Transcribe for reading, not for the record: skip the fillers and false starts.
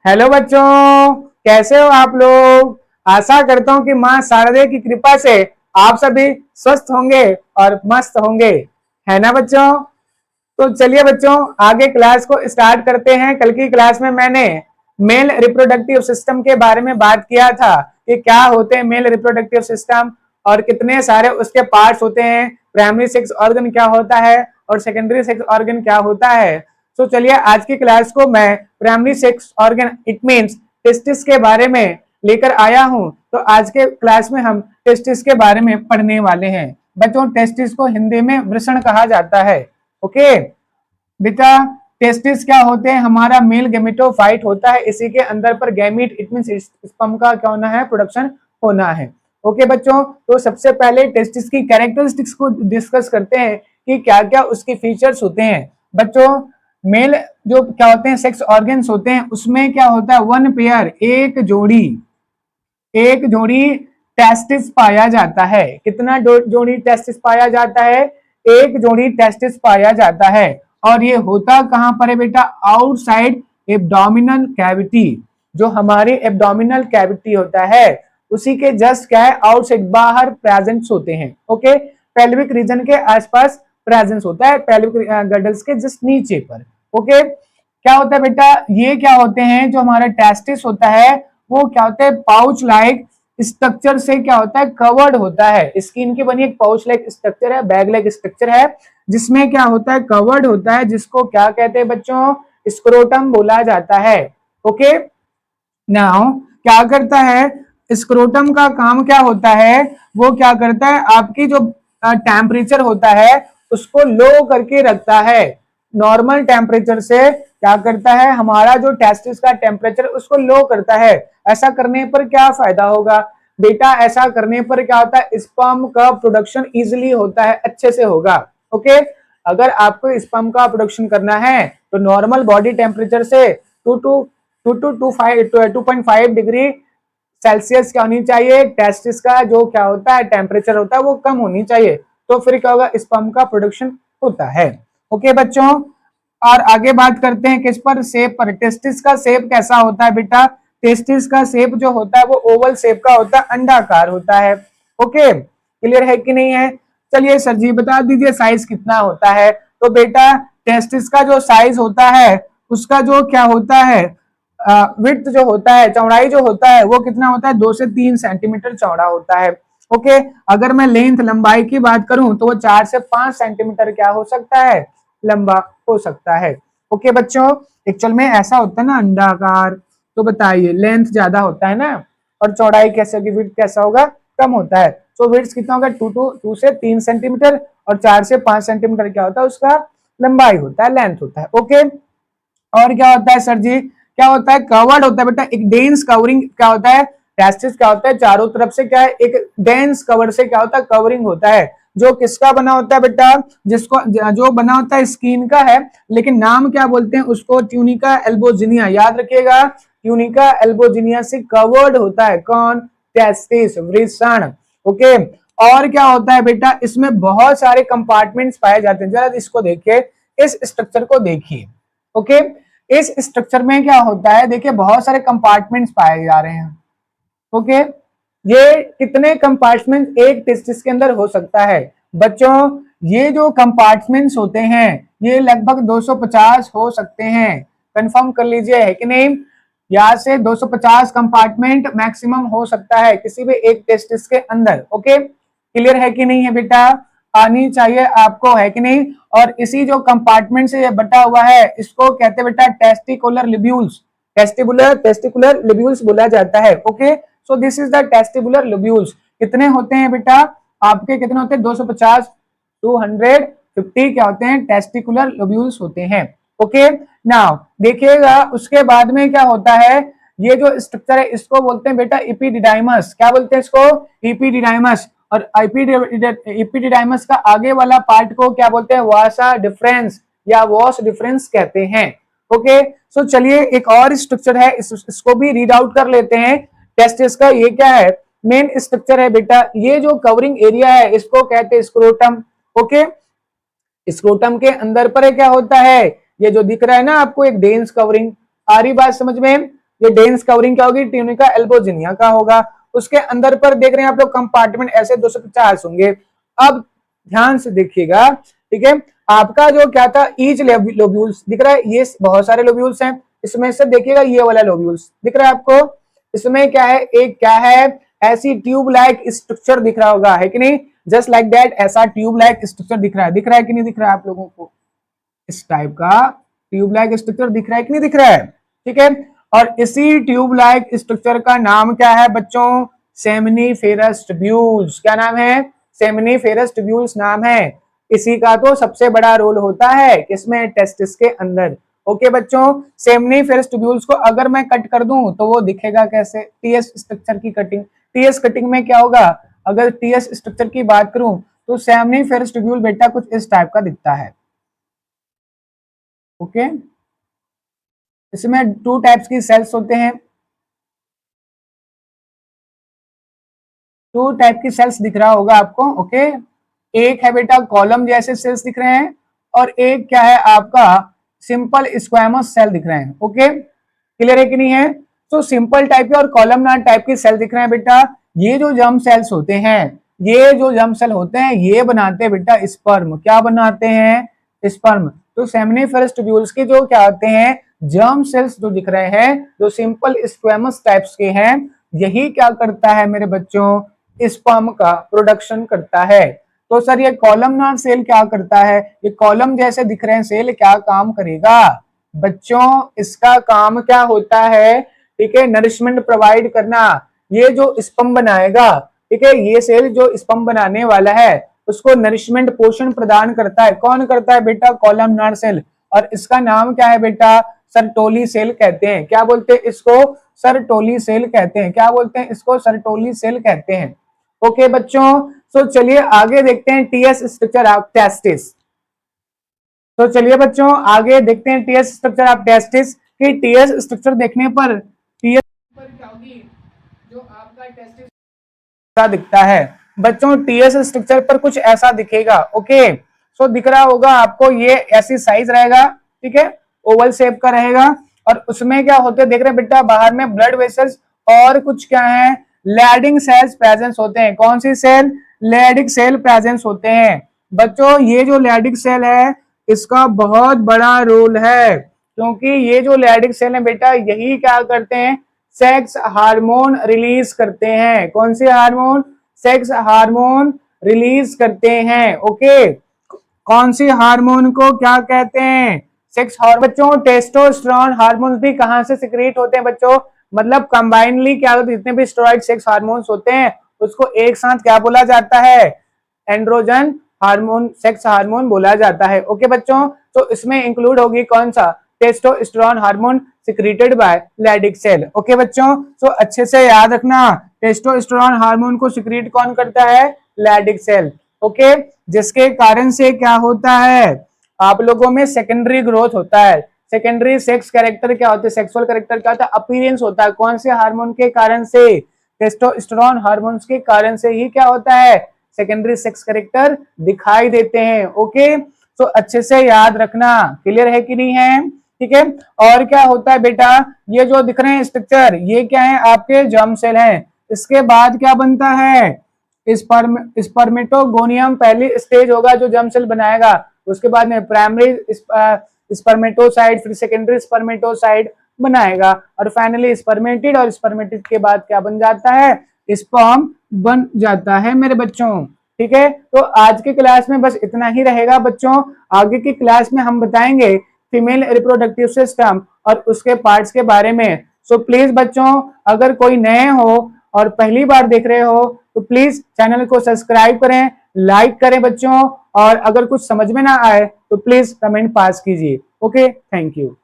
Hello बच्चों, कैसे हो आप लोग। आशा करता हूं कि मां शारदे की कृपा से आप सभी स्वस्थ होंगे और मस्त होंगे, है ना बच्चों। तो चलिए बच्चों, आगे क्लास को स्टार्ट करते हैं। कल की क्लास में मैंने मेल रिप्रोडक्टिव सिस्टम के बारे में बात किया था कि क्या होते हैं मेल रिप्रोडक्टिव सिस्टम और कितने सारे उसके पार्ट्स होते हैं, प्राइमरी सेक्स ऑर्गन क्या होता है और सेकेंडरी सेक्स ऑर्गन क्या होता है। तो चलिए आज की क्लास को मैं primary sex organ it means testis के बारे में लेकर आया हूं। तो आज के क्लास में हम टेस्टिस के बारे में पढ़ने वाले हैं। बच्चों, टेस्टिस को हिंदी में वृषण कहा जाता है। ओके बेटा, टेस्टिस क्या होते हैं, हमारा मेल गेमेटोफाइट होता है, इसी के अंदर पर गैमीट इट मींस स्पर्म का क्या होना है, प्रोडक्शन होना है। ओके बच्चों, तो सबसे पहले टेस्टिस की कैरेक्टरिस्टिक्स को डिस्कस करते हैं कि क्या क्या उसके फीचर्स होते हैं। बच्चों, मेल जो क्या होते हैं सेक्स ऑर्गन्स होते हैं, उसमें क्या होता है, वन पेयर, एक जोड़ी टेस्टिस पाया जाता है। कितना जोड़ी टेस्टिस पाया जाता है, एक जोड़ी टेस्टिस पाया जाता है। और ये होता कहां पर है बेटा, आउटसाइड एब्डोमिनल कैविटी। जो हमारे एब्डोमिनल कैविटी होता है उसी के जस्ट क्या है, आउटसाइड बाहर प्रेजेंस होते हैं। ओके, पेल्विक रीजन के आसपास प्रेजेंस होता है, पेल्विक गर्डल्स के जस्ट नीचे पर। ओके, क्या होता है बेटा, ये क्या होते हैं, जो हमारा टेस्टिस होता है वो क्या होता है, पाउच लाइक स्ट्रक्चर से क्या होता है, कवर्ड होता है। स्किन की बनी एक पाउच लाइक स्ट्रक्चर है, बैग लाइक स्ट्रक्चर है, जिसमें क्या होता है, कवर्ड होता है, जिसको क्या कहते हैं बच्चों, स्क्रोटम बोला जाता है। ओके, नाउ क्या करता है, स्क्रोटम का काम क्या होता है, वो क्या करता है, आपकी जो टेम्परेचर होता है उसको लो करके रखता है। नॉर्मल टेम्परेचर से क्या करता है, हमारा जो टेस्टिस का टेम्परेचर उसको लो करता है। ऐसा करने पर क्या फायदा होगा बेटा, ऐसा करने पर क्या होता है, स्पर्म का प्रोडक्शन इजिली होता है, अच्छे से होगा। ओके, अगर आपको स्पर्म का प्रोडक्शन करना है तो नॉर्मल बॉडी टेम्परेचर से 2.5 डिग्री सेल्सियस क्या होनी चाहिए, टेस्टिस का जो क्या होता है टेम्परेचर होता है वो कम होनी चाहिए, तो फिर क्या होगा, स्पर्म का प्रोडक्शन होता है। ओके बच्चों, और आगे बात करते हैं किस पर, शेप पर। टेस्टिस का शेप कैसा होता है बेटा, टेस्टिस का शेप जो होता है वो ओवल शेप का होता है, अंडाकार होता है। ओके, क्लियर है कि नहीं है। चलिए सर जी बता दीजिए साइज कितना होता है। तो बेटा, टेस्टिस का जो साइज होता है उसका जो क्या होता है, विड्थ जो होता है, चौड़ाई जो होता है वो कितना होता है, 2 से 3 सेंटीमीटर चौड़ा होता है। ओके, अगर मैं लेंथ लंबाई की बात करूं तो वो 4 से 5 सेंटीमीटर क्या हो सकता है, लंबा हो सकता है। ओके बच्चों, एक्चुअल में ऐसा होता है ना अंडाकार, तो बताइए लेंथ ज्यादा होता है ना, और चौड़ाई कैसे होगी, विड्थ कैसा होगा, कम होता है। तो विड्थ कितना होगा, 2 से 3 सेंटीमीटर, और 4 से 5 सेंटीमीटर क्या होता है, उसका लंबाई होता है, लेंथ होता है। ओके, और क्या होता है सर जी, क्या होता है, कवर्ड होता है बेटा, एक डेंस कवरिंग क्या होता है, टेस्टिस क्या होता है, चारों तरफ से क्या है, एक डेंस कवर से क्या होता है, कवरिंग होता है, जो किसका बना होता है बेटा, जिसको जो बना होता है स्किन का है, लेकिन नाम क्या बोलते हैं उसको, ट्यूनिका एल्बोजिनिया, याद रखिएगा, ट्यूनिका एल्बोजिनिया से कवर्ड होता है कौन, टेस्टिस, वृषण। ओके, और क्या होता है बेटा, इसमें बहुत सारे कंपार्टमेंट्स पाए जाते हैं। जरा इसको देखिए, इस स्ट्रक्चर को देखिए। ओके, इस स्ट्रक्चर में क्या होता है, देखिए बहुत सारे कंपार्टमेंट्स पाए जा रहे हैं। ओके, ये कितने कंपार्टमेंट एक टेस्टिस के अंदर हो सकता है बच्चों, ये जो कंपार्टमेंट्स होते हैं ये लगभग 250 हो सकते हैं। कंफर्म कर लीजिए, है कि नहीं, यहाँ से 250 कंपार्टमेंट मैक्सिमम हो सकता है किसी भी एक टेस्टिस के अंदर। ओके, क्लियर है कि नहीं है बेटा, आनी चाहिए आपको, है कि नहीं। और इसी जो कंपार्टमेंट से ये बटा हुआ है इसको कहते हैं बेटा टेस्टिकुलर लिब्यूल्स, टेस्टिकुलर लिब्यूल्स बोला जाता है। Okay, so this is the testicular lobules. कितने होते हैं बेटा, आपके कितने होते हैं, 250, 250 क्या होते हैं, टेस्टिकुलर लिब्यूल्स होते हैं। ओके, नाउ देखिएगा उसके बाद में क्या होता है, ये जो स्ट्रक्चर है इसको बोलते हैं बेटा एपिडिडाइमस। क्या बोलते हैं इसको, एपिडिडाइमस। और एपिडिडाइमस का आगे वाला पार्ट को क्या बोलते हैं, वासा डिफरेंस या वॉस डिफरेंस कहते हैं। ओके, सो चलिए एक और स्ट्रक्चर है, इसको भी रीड आउट कर लेते हैं। टेस्टिस का ये क्या है, मेन स्ट्रक्चर है बेटा, ये जो कवरिंग एरिया है इसको कहते हैं स्क्रोटम। ओके, स्क्रोटम के अंदर पर क्या होता है, ये जो दिख रहा है ना आपको एक डेंस कवरिंग, आ रही बात समझ में। ये डेंस कवरिंग क्या होगी, ट्यूनिका एल्बोजिनिया का होगा। उसके अंदर पर देख रहे हैं आप लोग कंपार्टमेंट ऐसे 250 होंगे। अब ध्यान से देखिएगा, ठीक है, आपका जो क्या था, ईच लोब्यूल्स दिख रहा है, ये बहुत सारे लोब्यूल्स हैं, इसमें से देखिएगा ये वाला लोब्यूल्स दिख रहा है आपको, इसमें क्या है, एक क्या है, ऐसी ट्यूब लाइक स्ट्रक्चर दिख रहा होगा, है कि नहीं, जस्ट लाइक दैट, ऐसा ट्यूब लाइक स्ट्रक्चर दिख रहा है कि नहीं दिख रहा है आप लोगों को, इस टाइप का ट्यूब लाइक स्ट्रक्चर दिख रहा है कि नहीं दिख रहा है, ठीक है। और इसी ट्यूब लाइक स्ट्रक्चर का नाम क्या है बच्चों, सेमनीफेरस ट्यूब्यूल्स, क्या नाम है, सेमनीफेरस ट्यूब्यूल्स नाम है। इसी का तो सबसे बड़ा रोल होता है किसमें, टेस्टिस के अंदर। ओके बच्चों, सेमनीफेरस ट्यूब्यूल्स को अगर मैं कट कर दूं तो वो दिखेगा कैसे, टीएस स्ट्रक्चर की कटिंग, टीएस कटिंग में क्या होगा, अगर टीएस स्ट्रक्चर की बात करूं तो सेमनीफेरस ट्यूब्यूल बेटा कुछ इस टाइप का दिखता है। ओके, इसमें 2 टाइप्स की सेल्स होते हैं, 2 टाइप की सेल्स दिख रहा होगा आपको। ओके, एक है बेटा कॉलम जैसे सेल्स दिख रहे हैं, और एक क्या है आपका सिंपल स्क्वैमस सेल दिख रहे हैं। ओके, क्लियर है कि नहीं है। तो सिंपल टाइप के और कॉलमनार टाइप के सेल दिख रहे हैं बेटा, ये जो जर्म सेल्स होते हैं, ये जो जर्म सेल होते हैं ये बनाते हैं बेटा स्पर्म, क्या बनाते हैं, स्पर्म। तो सेमनीफेरस ट्यूब्यूल्स के जो क्या होते हैं, जर्म सेल्स जो दिख रहे हैं, जो सिंपल स्क्वैमस टाइप्स के हैं, यही क्या करता है मेरे बच्चों, स्पर्म का प्रोडक्शन करता है। तो सर ये कॉलमनार सेल क्या करता है, ये कॉलम जैसे दिख रहे हैं सेल, क्या काम करेगा बच्चों, इसका काम क्या होता है, ठीक है, नरिशमेंट प्रोवाइड करना। ये जो स्पर्म बनाएगा, ठीक है, ये सेल जो स्पर्म बनाने वाला है उसको नरिशमेंट पोषण प्रदान करता है, कौन करता है बेटा, कॉलमनार सेल। और इसका नाम क्या है बेटा, सरटोली सेल कहते हैं, क्या बोलते हैं इसको, सरटोली सेल कहते हैं, क्या बोलते हैं इसको, सरटोली सेल कहते हैं। ओके बच्चों, तो चलिए आगे देखते हैं टीएस स्ट्रक्चर ऑफ टेस्टिस। तो चलिए बच्चों आगे देखते हैं टीएस स्ट्रक्चर ऑफ टेस्टिस, कि टीएस स्ट्रक्चर देखने पर टीएस पर क्या होगी, जो आपका टेस्टिस का दिखता है बच्चों, टीएस स्ट्रक्चर पर कुछ ऐसा दिखेगा। ओके, सो दिख रहा होगा आपको, ये ऐसी साइज रहेगा, ठीक है, ओवल शेप का रहेगा, और उसमें क्या होते हैं देख रहे हैं बेटा, बाहर में ब्लड वेसल्स और कुछ क्या है, लैडिंग सेल्स प्रेजेंस होते हैं, कौन सी सेल, लैडिक सेल प्रेजेंस होते हैं। बच्चों ये जो लैडिक सेल है इसका बहुत बड़ा रोल है, क्योंकि ये जो लैडिक सेल है बेटा, यही क्या करते हैं, सेक्स हार्मोन रिलीज करते हैं, कौन से हार्मोन, सेक्स हार्मोन रिलीज करते हैं। ओके, कौन सी हार्मोन को क्या कहते हैं, सेक्स हार्मोन। बच्चों टेस्टोस्टेरोन हार्मोन्स भी कहां से सिक्रीट होते हैं बच्चों, मतलब कंबाइनली क्या होते हैं, जितने भी स्टेरॉइड सेक्स हार्मोन्स होते हैं उसको एक साथ क्या बोला जाता है, एंड्रोजन हार्मोन, सेक्स हार्मोन बोला जाता है। ओके बच्चों, तो इसमें इंक्लूड होगी कौन सा, testosterone hormone secreted by Leydig cell. Okay बच्चों, तो अच्छे से याद रखना, टेस्टोस्टेरोन हार्मोन को सिक्रीट कौन करता है, लैडिक सेल। ओके, जिसके कारण से क्या होता है, आप लोगों में सेकेंडरी ग्रोथ होता है। सेकेंडरी सेक्स कैरेक्टर क्या होता है, सेक्सुअल कैरेक्टर क्या होता है, अपीयरेंस होता है, कौन से हार्मोन के कारण से, टेस्टोस्टेरोन हार्मोन्स के कारण से ही क्या होता है, सेकेंडरी सेक्स कैरेक्टर दिखाई देते हैं। ओके, तो अच्छे से याद रखना, क्लियर है कि नहीं है, ठीक है। और क्या होता है बेटा, ये जो दिख रहे हैं स्ट्रक्चर, ये क्या है, आपके जर्म सेल हैं। इसके बाद क्या बनता है, स्पर्मेटोगोनियम पहली स्टेज होगा जो जर्म सेल बनाएगा, उसके बाद में प्राइमरी स्पर्मेटोसाइड, फिर सेकेंडरी स्पर्मेटोसाइड बनाएगा, और फाइनली स्पर्मेटिड, और स्पर्मेटिड के बाद क्या बन जाता है, स्पर्म बन जाता है मेरे बच्चों। ठीक है, तो आज की क्लास में बस इतना ही रहेगा बच्चों, आगे की क्लास में हम बताएंगे फीमेल रिप्रोडक्टिव सिस्टम और उसके पार्ट्स के बारे में। सो प्लीज बच्चों, अगर कोई नए हो और पहली बार देख रहे हो तो प्लीज चैनल को सब्सक्राइब करें, लाइक करें बच्चों, और अगर कुछ समझ में ना आए तो प्लीज कमेंट पास कीजिए। Okay, thank you.